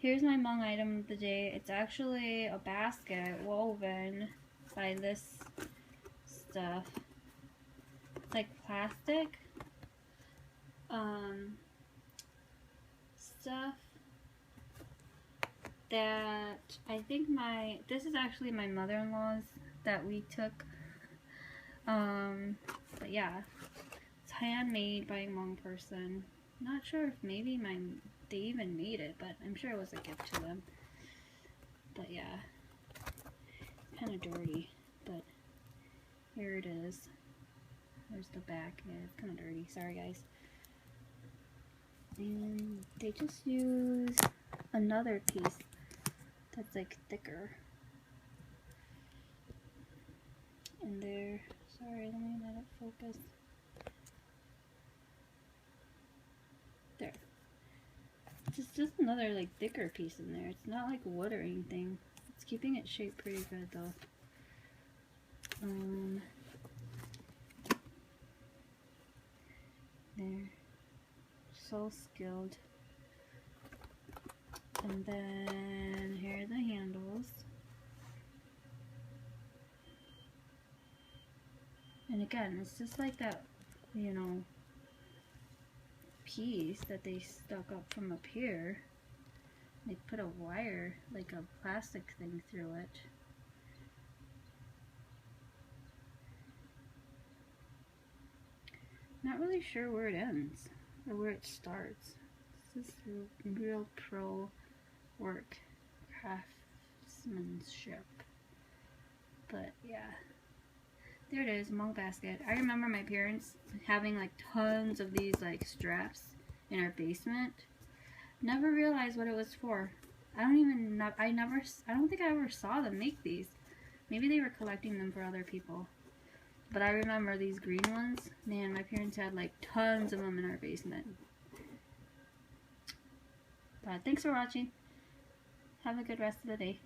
Here's my Hmong item of the day. It's actually a basket woven by this stuff. It's like plastic stuff that I think this is actually my mother-in-law's that we took. But yeah, it's handmade by a Hmong person. Not sure if maybe they even made it, but I'm sure it was a gift to them. But yeah, it's kind of dirty, but here it is. There's the back. Yeah, it's kind of dirty. Sorry, guys. And they just use another piece that's like thicker in there. Sorry, let me let it focus. There. It's just another like thicker piece in there. It's not like wood or anything. It's keeping it shaped pretty good though. There. So skilled. And then here are the handles. And again, it's just like that, you know, piece that they stuck up from up here. They put a wire, like a plastic thing through it. Not really sure where it ends or where it starts. This is real pro work, craftsmanship. But yeah, there it is, Hmong basket. I remember my parents having like tons of these like straps in our basement. Never realized what it was for. I don't think I ever saw them make these. Maybe they were collecting them for other people. But I remember these green ones. Man, my parents had like tons of them in our basement. But thanks for watching. Have a good rest of the day.